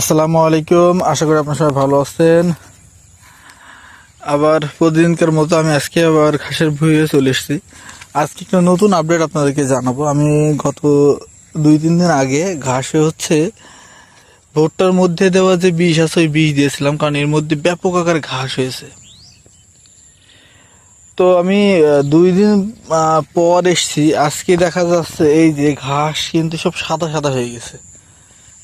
আসসালামু আলাইকুম। আশা করি আপনার সবাই ভালো আছেন। আবার প্রতিদিনকার মতো আমি আজকে আবার ঘাসের ভুঁইয়ে চলে এসেছি। আজকে একটা নতুন আপডেট আপনাদেরকে জানাবো। আমি গত 2-3 দিন আগে ঘাসে ভুট্টার মধ্যে দেওয়া যে বিষ আছে ওই বিষ দিয়েছিলাম, কারণ এর মধ্যে ব্যাপক আকারে ঘাস হয়েছে। তো আমি 2 দিন পর এসছি। আজকে দেখা যাচ্ছে এই যে ঘাস কিন্তু সব সাদা সাদা হয়ে গেছে।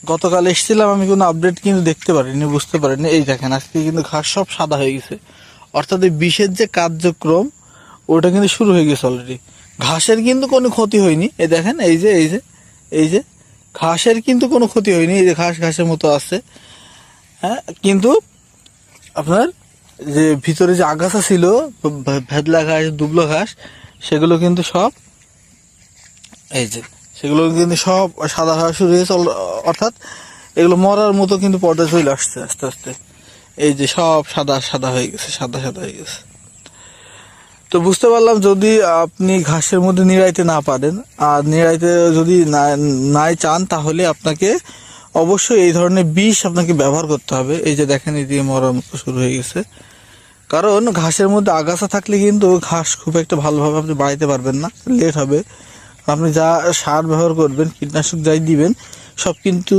গতকাল এসেছিলাম, আমি কোনো আপডেট কিন্তু দেখতে পারিনি, বুঝতে পারিনি। এই দেখেন আজকে কিন্তু ঘাস সব সাদা হয়ে গেছে, অর্থাৎ এই বিষের যে কার্যক্রম ওটা কিন্তু শুরু হয়ে গেছে অলরেডি। ঘাসের কিন্তু কোনো ক্ষতি হয়নি। এই দেখেন এই যে ঘাসের কিন্তু কোনো ক্ষতি হয়নি। এই যে ঘাস ঘাসের মতো আছে, হ্যাঁ। কিন্তু আপনার যে ভিতরে যে আগাছা ছিল, ভেদলা ঘাস, দুবলো ঘাস, সেগুলো কিন্তু সব এই যে সেগুলো কিন্তু সব সাদা হওয়া শুরু হয়েছে। অর্থাৎ এগুলো মরার মতো কিন্তু পর্যায়ে চলে আসছে আস্তে আস্তে। এই যে সব সাদা সাদা হয়ে গেছে, সাদা সাদা হয়ে গেছে। তো বুঝতে পারলাম, যদি আপনি ঘাসের মধ্যে নিড়াইতে না পারেন আর নিড়াইতে যদি নাই চান, তাহলে আপনাকে অবশ্যই এই ধরনের বিষ আপনাকে ব্যবহার করতে হবে। এই যে দেখেন এদিকে মরার মতো শুরু হয়ে গেছে। কারণ ঘাসের মধ্যে আগাছা থাকলে কিন্তু ঘাস খুব একটা ভালোভাবে আপনি বাড়াইতে পারবেন না, লেট হবে। আপনি যা সার ব্যবহার করবেন, কীটনাশক যাই দিবেন, সব কিন্তু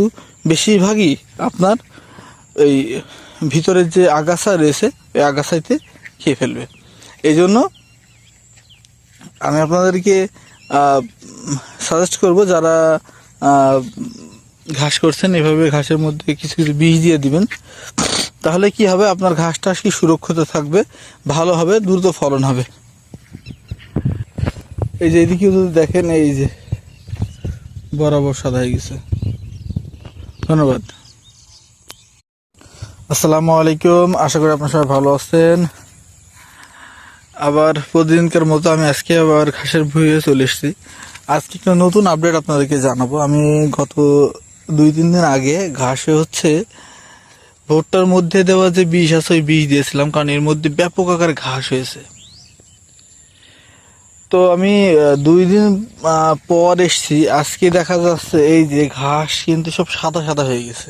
বেশিরভাগই আপনার এই ভিতরের যে আগাছা রয়েছে ওই আগাছাইতে খেয়ে ফেলবে। এই জন্য আমি আপনাদেরকে সাজেস্ট করব, যারা ঘাস করছেন, এভাবে ঘাসের মধ্যে কিছু কিছু বিষ দিয়ে দিবেন। তাহলে কি হবে, আপনার ঘাসটা কি সুরক্ষিত থাকবে, ভালো হবে, দ্রুত ফলন হবে। এই যে এদিকে যদি দেখেন, এই যে বরাবর সাদা হয়ে গেছে। ধন্যবাদ। আসসালামু আলাইকুম। আশা করি আপনার সবাই ভালো আছেন। আবার প্রতিদিনকার মতো আমি আজকে আবার ঘাসের ভুঁইয়ে চলে এসেছি। আজকে একটা নতুন আপডেট আপনাদেরকে জানাবো। আমি গত 2-3 দিন আগে ঘাসে ভুট্টার মধ্যে দেওয়া যে বিষ আছে ওই বিষ দিয়েছিলাম, কারণ এর মধ্যে ব্যাপক আকারে ঘাস হয়েছে। তো আমি 2 দিন পর এসছি। আজকে দেখা যাচ্ছে এই যে ঘাস কিন্তু সব সাদা সাদা হয়ে গেছে।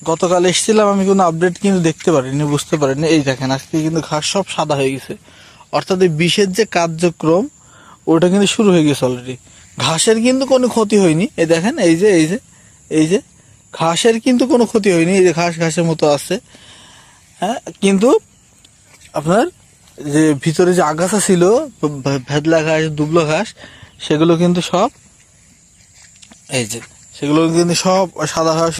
গতকাল এসেছিলাম, আমি কোনো আপডেট কিন্তু দেখতে পারিনি, বুঝতে পারিনি। এই দেখেন আজকে কিন্তু ঘাস সব সাদা হয়ে গেছে, অর্থাৎ এই বিষের যে কার্যক্রম ওটা কিন্তু শুরু হয়ে গেছে অলরেডি। ঘাসের কিন্তু কোনো ক্ষতি হয়নি। এই দেখেন এই যে ঘাসের কিন্তু কোনো ক্ষতি হয়নি। এই যে ঘাস ঘাসের মতো আছে, হ্যাঁ। কিন্তু আপনার যে ভিতরে যে আগাছা ছিল, ভেদলা ঘাস, দুবলো ঘাস, সেগুলো কিন্তু সব এই যে সেগুলো কিন্তু সব সাদা হওয়া